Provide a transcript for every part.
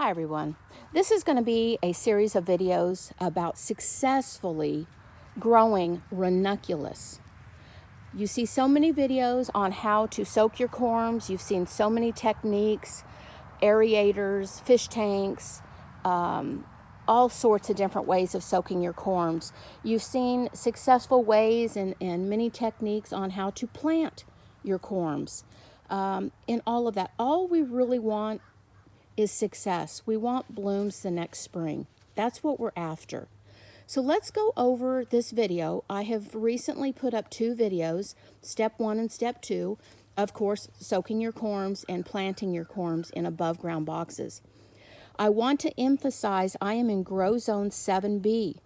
Hi everyone. This is going to be a series of videos about successfully growing ranunculus. You see so many videos on how to soak your corms. You've seen so many techniques, aerators, fish tanks, all sorts of different ways of soaking your corms. You've seen successful ways and many techniques on how to plant your corms. And all of that. All we really want is success. We want blooms the next spring. That's what we're after. So let's go over this video. I have recently put up 2 videos, step 1 and step 2, of course, soaking your corms and planting your corms in above ground boxes. I want to emphasize I am in grow zone 7B.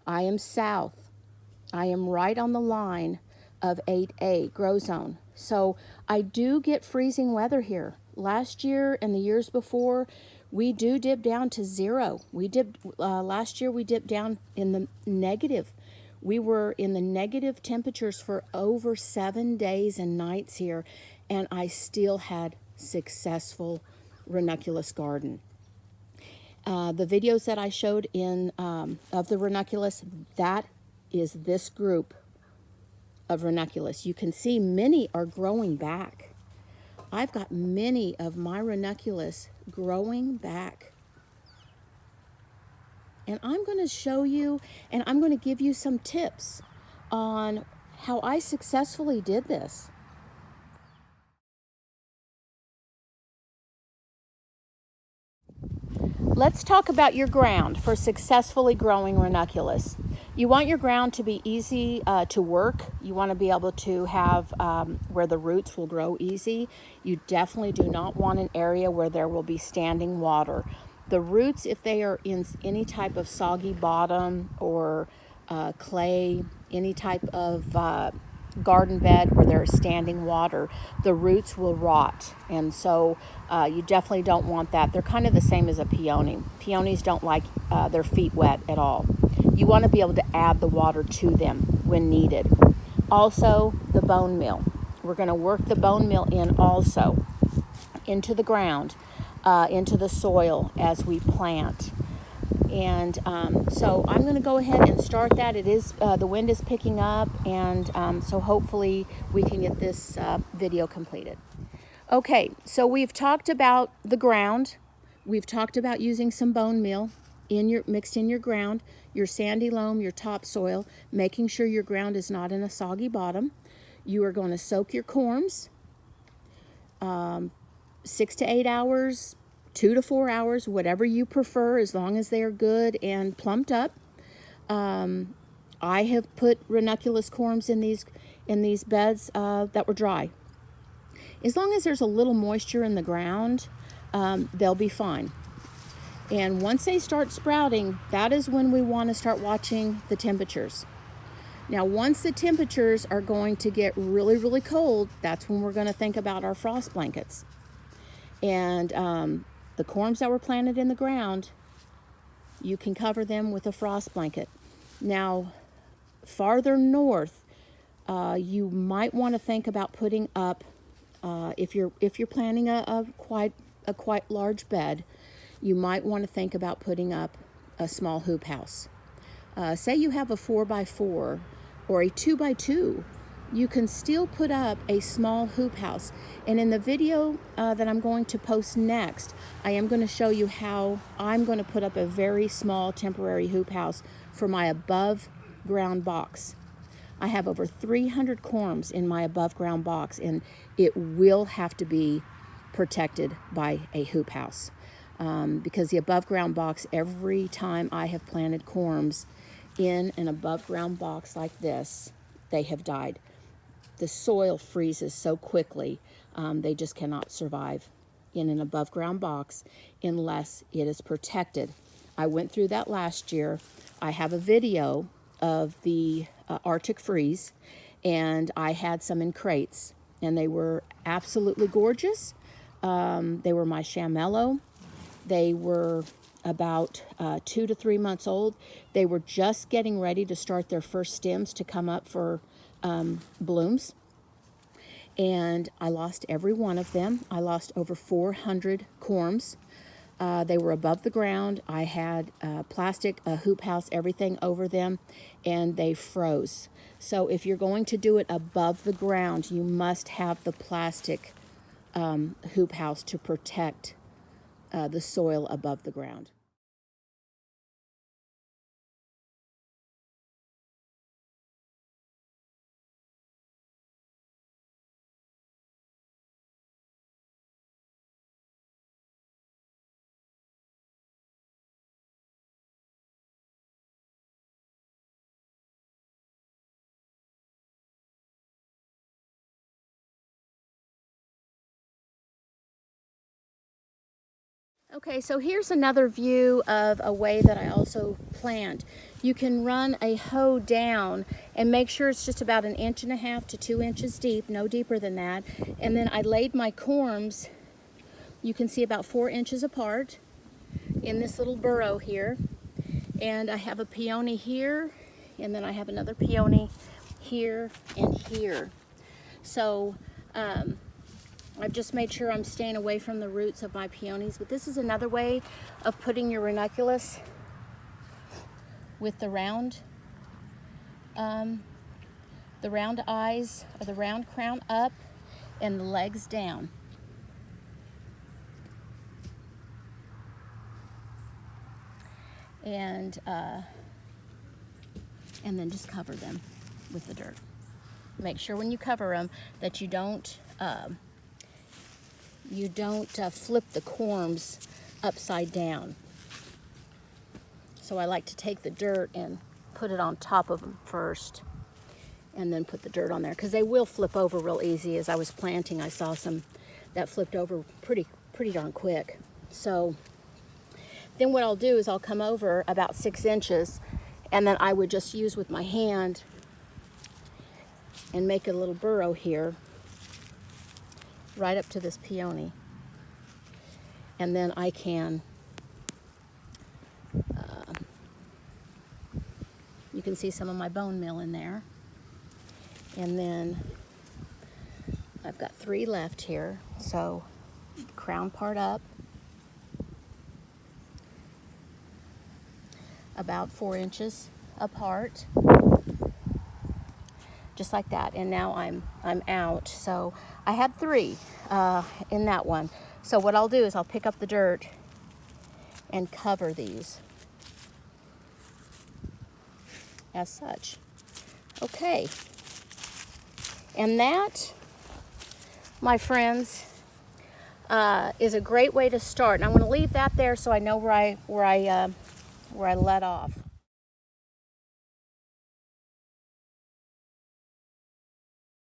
I am south. I am right on the line of 8A grow zone. So I do get freezing weather here. Last year and the years before, we do dip down to 0. Last year we dipped down in the negative. We were in the negative temperatures for over 7 days and nights here, and I still had successful ranunculus garden. The videos that I showed in of the ranunculus, that is this group of ranunculus. You can see many are growing back. I've got many of my ranunculus growing back. And I'm going to show you, and I'm going to give you some tips on how I successfully did this. Let's talk about your ground for successfully growing ranunculus. You want your ground to be easy to work. You want to be able to have where the roots will grow easy. You definitely do not want an area where there will be standing water. The roots, if they are in any type of soggy bottom or clay, any type of garden bed where there is standing water, the roots will rot, and so you definitely don't want that. They're kind of the same as a peony. Peonies don't like their feet wet at all. You want to be able to add the water to them when needed. Also, the bone meal. We're going to work the bone meal in also into the ground, into the soil as we plant. And so I'm going to go ahead and start that. It is the wind is picking up, and so hopefully we can get this video completed. Okay, so we've talked about the ground. We've talked about using some bone meal mixed in your ground, your sandy loam, your topsoil, making sure your ground is not in a soggy bottom. You are going to soak your corms 6 to 8 hours, 2 to 4 hours, whatever you prefer, as long as they are good and plumped up. I have put ranunculus corms in these beds that were dry. As long as there's a little moisture in the ground, they'll be fine. And once they start sprouting, that is when we want to start watching the temperatures. Now, once the temperatures are going to get really, really cold, that's when we're going to think about our frost blankets. And the corms that were planted in the ground, you can cover them with a frost blanket. Now, farther north, you might want to think about putting up, if you're planting a quite large bed, you might want to think about putting up a small hoop house. Say you have a 4x4 or a 2x2. You can still put up a small hoop house. And in the video that I'm going to post next, I am going to show you how I'm going to put up a very small temporary hoop house for my above ground box. I have over 300 corms in my above ground box, and it will have to be protected by a hoop house. Because the above ground box, every time I have planted corms in an above ground box like this, they have died. the soil freezes so quickly, they just cannot survive in an above ground box unless it is protected. I went through that last year. I have a video of the Arctic freeze, and I had some in crates, and they were absolutely gorgeous. They were my chamello. They were about 2 to 3 months old. They were just getting ready to start their first stems to come up for blooms. And I lost every one of them. I lost over 400 corms. They were above the ground. I had plastic, a hoop house, everything over them, and they froze. So if you're going to do it above the ground, you must have the plastic hoop house to protect the soil above the ground. Okay, so here's another view of a way that I also plant. You can run a hoe down and make sure it's just about 1.5 inches to 2 inches deep, no deeper than that. And then I laid my corms, you can see about 4 inches apart in this little burrow here. And I have a peony here, and then I have another peony here and here. So, I've just made sure I'm staying away from the roots of my peonies, but this is another way of putting your ranunculus with the round eyes or the round crown up and the legs down. And then just cover them with the dirt. Make sure when you cover them that you don't flip the corms upside down. So I like to take the dirt and put it on top of them first, and then put the dirt on there, because they will flip over real easy. As I was planting, I saw some that flipped over pretty darn quick. So then what I'll do is I'll come over about 6 inches, and then I would just use with my hand and make a little burrow here right up to this peony. And then I can, you can see some of my bone meal in there. And then I've got 3 left here. So crown part up, about 4 inches apart, just like that. And now I'm out. So I had 3 in that one. So what I'll do is I'll pick up the dirt and cover these as such. Okay. And that, my friends, is a great way to start. And I'm going to leave that there so I know where I let off.